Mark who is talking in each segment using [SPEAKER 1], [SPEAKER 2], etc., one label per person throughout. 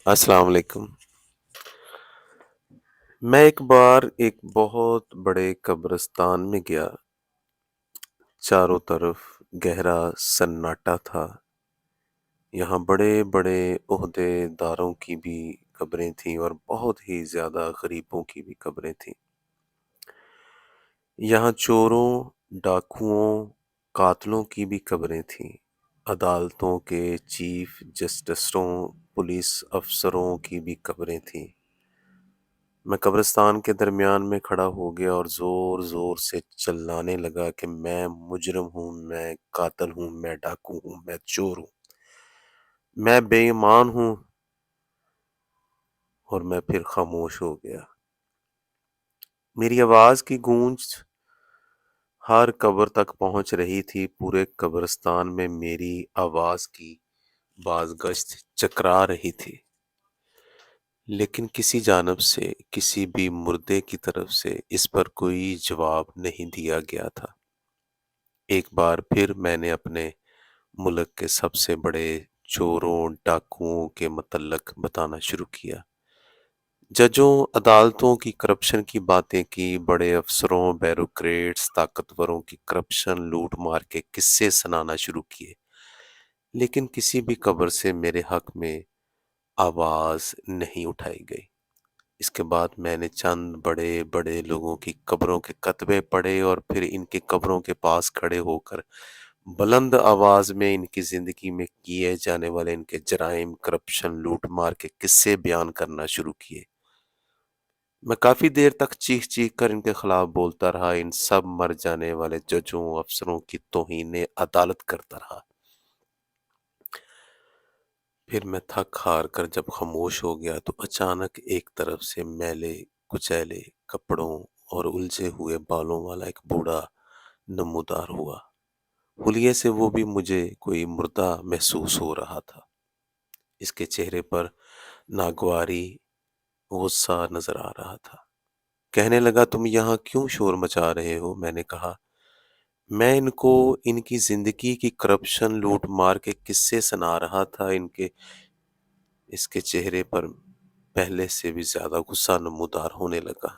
[SPEAKER 1] السلام علیکم۔ میں ایک بار ایک بہت بڑے قبرستان میں گیا۔ چاروں طرف گہرا سناٹا تھا۔ یہاں بڑے بڑے عہدے داروں کی بھی قبریں تھیں اور بہت ہی زیادہ غریبوں کی بھی قبریں تھیں۔ یہاں چوروں، ڈاکوؤں، قاتلوں کی بھی قبریں تھیں۔ عدالتوں کے چیف جسٹسوں، پولیس افسروں کی بھی قبریں تھیں۔ میں قبرستان کے درمیان میں کھڑا ہو گیا اور زور زور سے چلانے لگا کہ میں مجرم ہوں، میں قاتل ہوں، میں ڈاکو ہوں، میں چور ہوں، میں بے ایمان ہوں، اور میں پھر خاموش ہو گیا۔ میری آواز کی گونج ہر قبر تک پہنچ رہی تھی۔ پورے قبرستان میں میری آواز کی بازگشت چکرا رہی تھی، لیکن کسی جانب سے، کسی بھی مردے کی طرف سے اس پر کوئی جواب نہیں دیا گیا تھا۔ ایک بار پھر میں نے اپنے ملک کے سب سے بڑے چوروں، ڈاکوؤں کے متعلق بتانا شروع کیا۔ ججوں، عدالتوں کی کرپشن کی باتیں کی، بڑے افسروں، بیوروکریٹس، طاقتوروں کی کرپشن، لوٹ مار کے قصے سنانا شروع کیے، لیکن کسی بھی قبر سے میرے حق میں آواز نہیں اٹھائی گئی۔ اس کے بعد میں نے چند بڑے بڑے لوگوں کی قبروں کے کتبے پڑھے اور پھر ان کی قبروں کے پاس کھڑے ہو کر بلند آواز میں ان کی زندگی میں کیے جانے والے ان کے جرائم، کرپشن، لوٹ مار کے قصے بیان کرنا شروع کیے۔ میں کافی دیر تک چیخ چیخ کر ان کے خلاف بولتا رہا، ان سب مر جانے والے ججوں، افسروں کی توہین عدالت کرتا رہا۔ پھر میں تھک ہار کر جب خاموش ہو گیا تو اچانک ایک طرف سے میلے کچیلے کپڑوں اور الجھے ہوئے بالوں والا ایک بوڑھا نمودار ہوا۔ حلیے سے وہ بھی مجھے کوئی مردہ محسوس ہو رہا تھا۔ اس کے چہرے پر ناگواری، غصہ نظر آ رہا تھا۔ کہنے لگا، تم یہاں کیوں شور مچا رہے ہو؟ میں نے کہا، میں ان کو ان کی زندگی کی کرپشن، لوٹ مار کے قصے سنا رہا تھا۔ اس کے چہرے پر پہلے سے بھی زیادہ غصہ نمودار ہونے لگا۔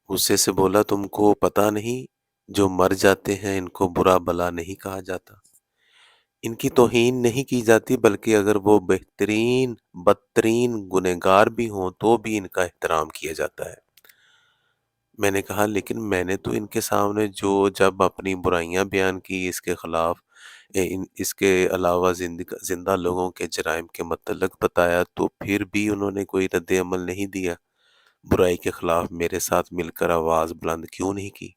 [SPEAKER 1] غصے سے بولا، تم کو پتہ نہیں جو مر جاتے ہیں ان کو برا بلا نہیں کہا جاتا، ان کی توہین نہیں کی جاتی، بلکہ اگر وہ بدترین گنہگار بھی ہوں تو بھی ان کا احترام کیا جاتا ہے۔ میں نے کہا، لیکن میں نے تو ان کے سامنے جب اپنی برائیاں بیان کی، اس کے خلاف اس کے علاوہ زندہ لوگوں کے جرائم کے متعلق بتایا، تو پھر بھی انہوں نے کوئی رد عمل نہیں دیا، برائی کے خلاف میرے ساتھ مل کر آواز بلند کیوں نہیں کی؟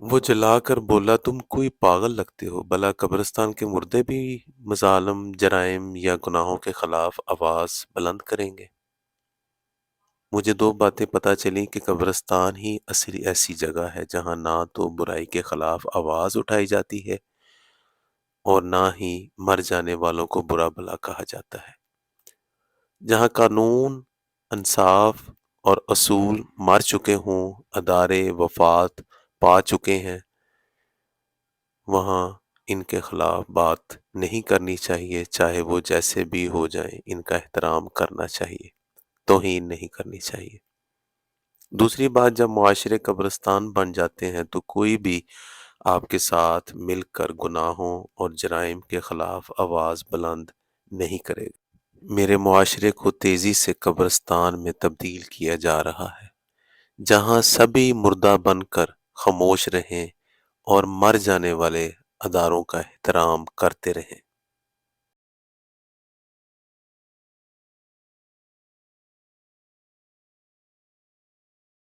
[SPEAKER 1] وہ جلا کر بولا، تم کوئی پاگل لگتے ہو، بھلا قبرستان کے مردے بھی مظالم، جرائم یا گناہوں کے خلاف آواز بلند کریں گے؟ مجھے دو باتیں پتہ چلیں کہ قبرستان ہی اصلی ایسی جگہ ہے جہاں نہ تو برائی کے خلاف آواز اٹھائی جاتی ہے اور نہ ہی مر جانے والوں کو برا بھلا کہا جاتا ہے۔ جہاں قانون، انصاف اور اصول مر چکے ہوں، ادارے وفات پا چکے ہیں، وہاں ان کے خلاف بات نہیں کرنی چاہیے، چاہے وہ جیسے بھی ہو جائیں، ان کا احترام کرنا چاہیے، توہین نہیں کرنی چاہیے۔ دوسری بات، جب معاشرے قبرستان بن جاتے ہیں تو کوئی بھی آپ کے ساتھ مل کر گناہوں اور جرائم کے خلاف آواز بلند نہیں کرے گا۔ میرے معاشرے کو تیزی سے قبرستان میں تبدیل کیا جا رہا ہے، جہاں سبھی مردہ بن کر خاموش رہیں اور مر جانے والے اداروں کا احترام کرتے رہیں۔